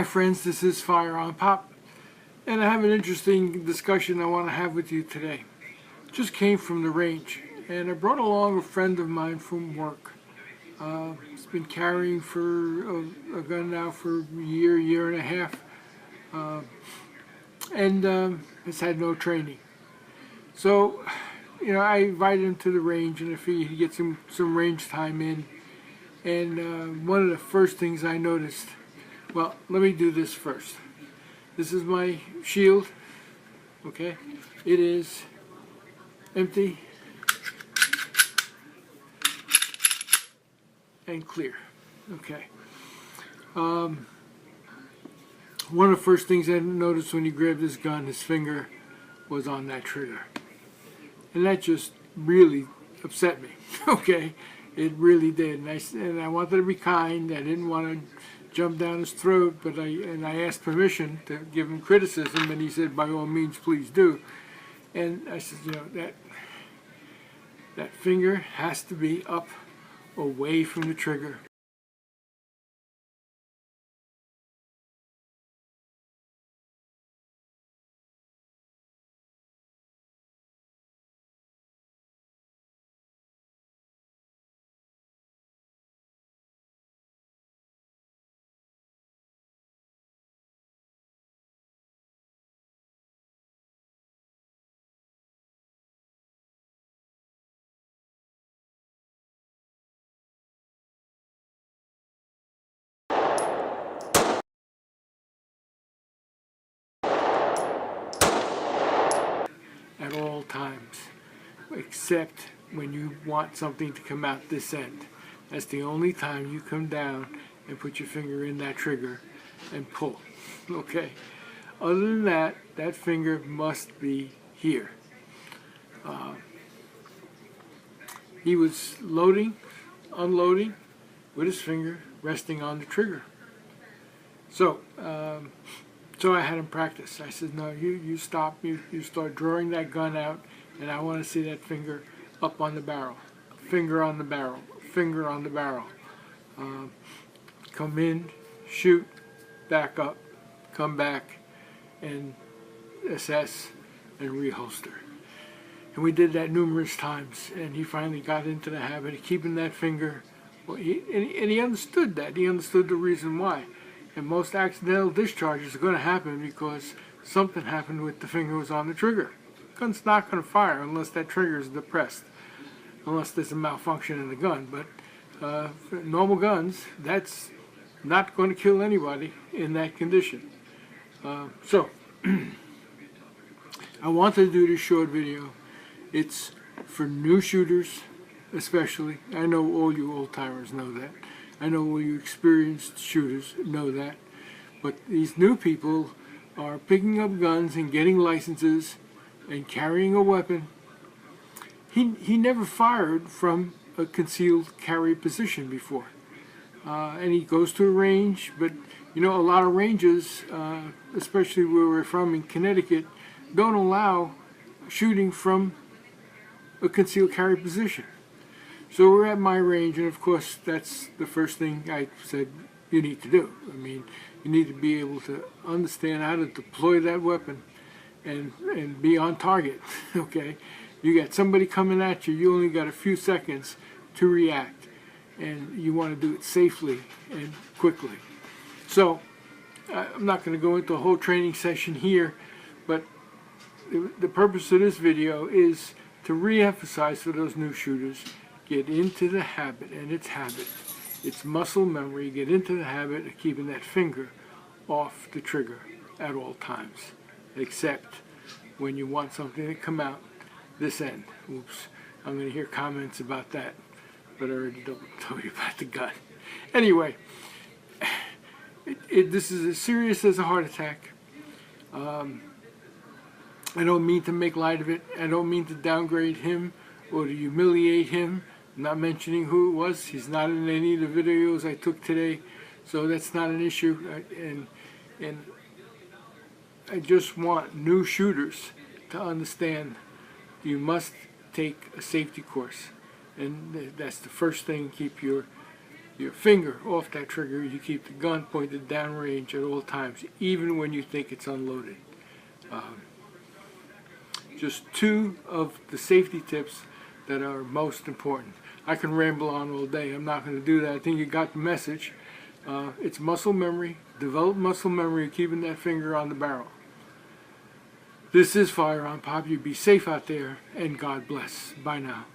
friends, this is FirearmPop, and I have an interesting discussion I want to have with you today. Just came from the range, and I brought along a friend of mine from work. He's been carrying for a gun now for a year and a half, and has had no training. So, I invited him to the range, and I figured he'd get some range time in. And one of the first things I noticed, well, let me do this first. This is my shield, okay? It is empty and clear, okay? One of the first things I noticed when he grabbed this gun, his finger was on that trigger. And that just really upset me, okay? It really did, and I wanted to be kind. I didn't want to jump down his throat, but I asked permission to give him criticism, and he said, "By all means, please do." And I said, that finger has to be up, away from the trigger. At all times, except when you want something to come out this end. That's the only time you come down and put your finger in that trigger and pull, okay? Other than that, that finger must be here. He was loading, unloading, with his finger resting on the trigger. So I had him practice. I said, no, you stop, you start drawing that gun out, and I want to see that finger up on the barrel. Finger on the barrel, finger on the barrel. Come in, shoot, back up, come back, and assess and reholster. And we did that numerous times, and he finally got into the habit of keeping that finger. Well, he understood that. He understood the reason why. And most accidental discharges are going to happen because something happened with the finger was on the trigger. The gun's not going to fire unless that trigger is depressed, unless there's a malfunction in the gun. But for normal guns, that's not going to kill anybody in that condition. So I wanted to do this short video. It's for new shooters especially. I know all you old-timers know that. I know all you experienced shooters know that. But these new people are picking up guns and getting licenses and carrying a weapon. He never fired from a concealed carry position before. And he goes to a range, but a lot of ranges, especially where we're from in Connecticut, don't allow shooting from a concealed carry position. So we're at my range, and of course that's the first thing I said you need to do. I mean, you need to be able to understand how to deploy that weapon and be on target, okay? You got somebody coming at you, you only got a few seconds to react, and you want to do it safely and quickly. So I'm not going to go into a whole training session here, but the purpose of this video is to re-emphasize for those new shooters, get into the habit, and it's habit. It's muscle memory. Get into the habit of keeping that finger off the trigger at all times, except when you want something to come out this end. Oops, I'm going to hear comments about that, but I already told you about the gun. Anyway, this is as serious as a heart attack. I don't mean to make light of it. I don't mean to downgrade him or to humiliate him. I'm not mentioning who it was. He's not in any of the videos I took today, so that's not an issue. And I just want new shooters to understand you must take a safety course, and that's the first thing. Keep your your finger off that trigger. You keep the gun pointed downrange at all times, even when you think it's unloaded. Just two of the safety tips that are most important. I can ramble on all day. I'm not going to do that. I think you got the message. It's muscle memory. Develop muscle memory of keeping that finger on the barrel. This is Firearm Pop. You be safe out there, and God bless. Bye now.